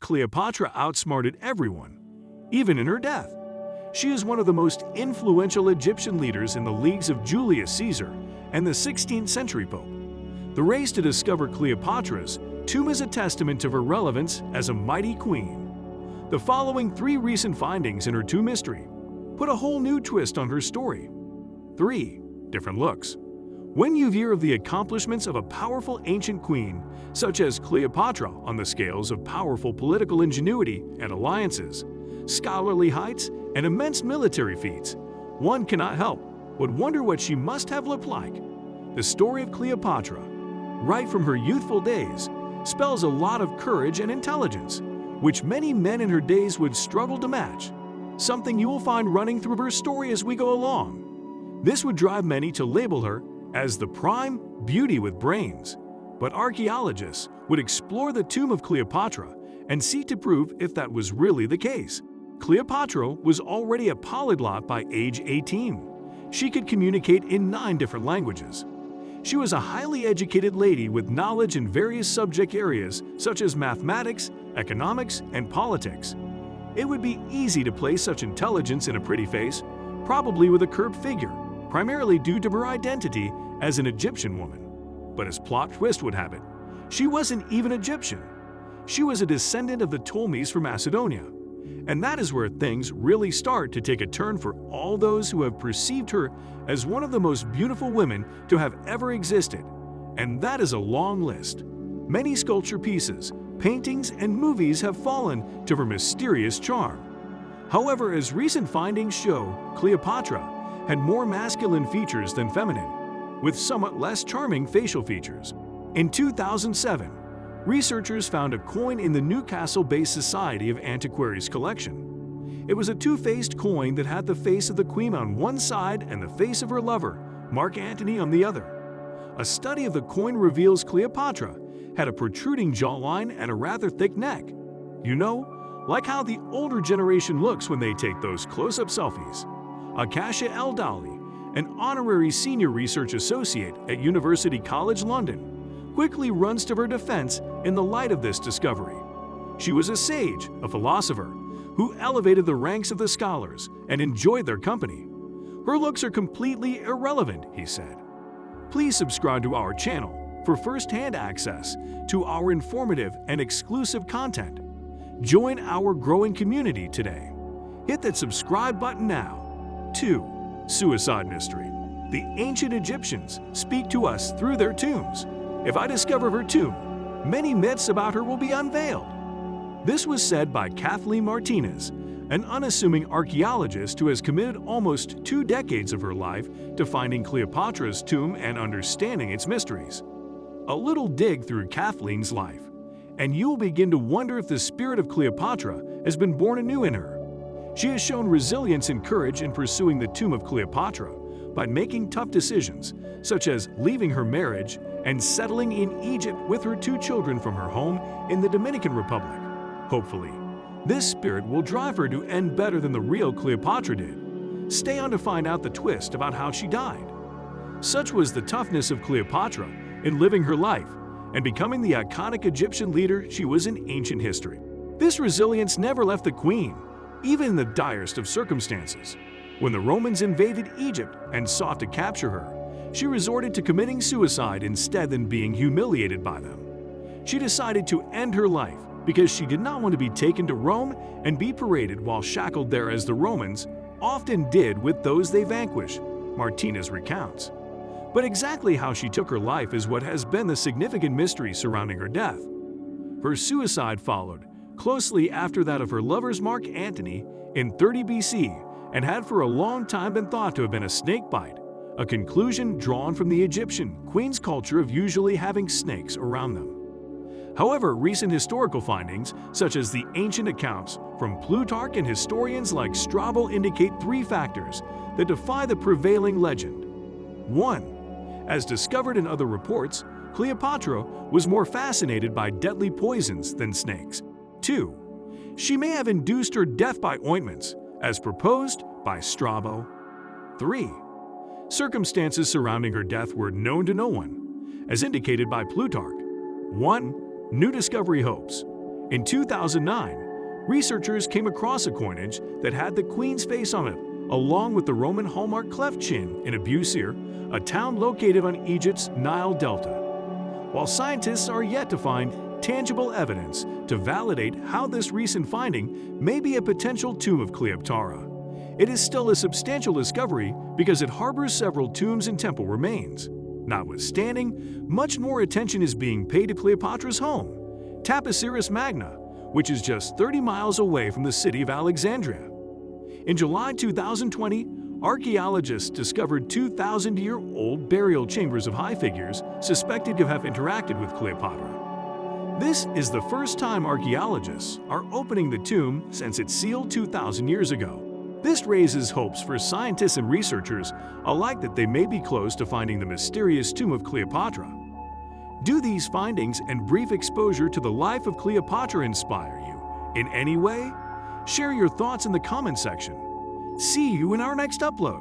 Cleopatra outsmarted everyone, even in her death. She is one of the most influential Egyptian leaders in the leagues of Julius Caesar and the 16th century Pope. The race to discover Cleopatra's tomb is a testament to her relevance as a mighty queen. The following 3 recent findings in her tomb mystery put a whole new twist on her story. 3 different looks. When you hear of the accomplishments of a powerful ancient queen, such as Cleopatra on the scales of powerful political ingenuity and alliances, scholarly heights, and immense military feats, one cannot help but wonder what she must have looked like. The story of Cleopatra, right from her youthful days, spells a lot of courage and intelligence, which many men in her days would struggle to match, something you will find running through her story as we go along. This would drive many to label her as the prime beauty with brains, but archaeologists would explore the tomb of Cleopatra and seek to prove if that was really the case. Cleopatra was already a polyglot by age 18. She could communicate in 9 different languages. She was a highly educated lady with knowledge in various subject areas such as mathematics, economics, and politics. It would be easy to place such intelligence in a pretty face, probably with a curved figure, primarily due to her identity as an Egyptian woman. But as plot twist would have it, she wasn't even Egyptian. She was a descendant of the Ptolemies from Macedonia. And that is where things really start to take a turn for all those who have perceived her as one of the most beautiful women to have ever existed. And that is a long list. Many sculpture pieces, paintings, and movies have fallen to her mysterious charm. However, as recent findings show, Cleopatra had more masculine features than feminine, with somewhat less charming facial features. In 2007, researchers found a coin in the Newcastle-based Society of Antiquaries collection. It was a two-faced coin that had the face of the queen on one side and the face of her lover, Mark Antony, on the other. A study of the coin reveals Cleopatra had a protruding jawline and a rather thick neck. You know, like how the older generation looks when they take those close-up selfies. Akasha El-Dali, an honorary senior research associate at University College London, quickly runs to her defense in the light of this discovery. She was a sage, a philosopher, who elevated the ranks of the scholars and enjoyed their company. Her looks are completely irrelevant, he said. Please subscribe to our channel for first-hand access to our informative and exclusive content. Join our growing community today. Hit that subscribe button now. 2. Suicide mystery. The ancient Egyptians speak to us through their tombs. If I discover her tomb, many myths about her will be unveiled. This was said by Kathleen Martinez, an unassuming archaeologist who has committed almost 2 decades of her life to finding Cleopatra's tomb and understanding its mysteries. A little dig through Kathleen's life, and you will begin to wonder if the spirit of Cleopatra has been born anew in her. She has shown resilience and courage in pursuing the tomb of Cleopatra by making tough decisions, such as leaving her marriage and settling in Egypt with her 2 children from her home in the Dominican Republic. Hopefully, this spirit will drive her to end better than the real Cleopatra did. Stay on to find out the twist about how she died. Such was the toughness of Cleopatra in living her life and becoming the iconic Egyptian leader she was in ancient history. This resilience never left the queen, even in the direst of circumstances. When the Romans invaded Egypt and sought to capture her, she resorted to committing suicide instead than being humiliated by them. She decided to end her life because she did not want to be taken to Rome and be paraded while shackled there as the Romans often did with those they vanquished, Martinez recounts. But exactly how she took her life is what has been the significant mystery surrounding her death. Her suicide followed closely after that of her lover's Mark Antony in 30 BC and had for a long time been thought to have been a snake bite, a conclusion drawn from the Egyptian queen's culture of usually having snakes around them. However, recent historical findings, such as the ancient accounts from Plutarch and historians like Strabo, indicate 3 factors that defy the prevailing legend. 1. As discovered in other reports, Cleopatra was more fascinated by deadly poisons than snakes. 2. She may have induced her death by ointments, as proposed by Strabo. 3. Circumstances surrounding her death were known to no one, as indicated by Plutarch. 1. New discovery hopes. In 2009, researchers came across a coinage that had the queen's face on it, along with the Roman hallmark cleft chin in Abusir, a town located on Egypt's Nile Delta. While scientists are yet to find tangible evidence to validate how this recent finding may be a potential tomb of Cleopatra, it is still a substantial discovery because it harbors several tombs and temple remains. Notwithstanding, much more attention is being paid to Cleopatra's home, Taposiris Magna, which is just 30 miles away from the city of Alexandria. In July 2020, archaeologists discovered 2,000-year-old burial chambers of high figures suspected to have interacted with Cleopatra. This is the first time archaeologists are opening the tomb since its sealed 2,000 years ago. This raises hopes for scientists and researchers alike that they may be close to finding the mysterious tomb of Cleopatra. Do these findings and brief exposure to the life of Cleopatra inspire you in any way? Share your thoughts in the comment section. See you in our next upload.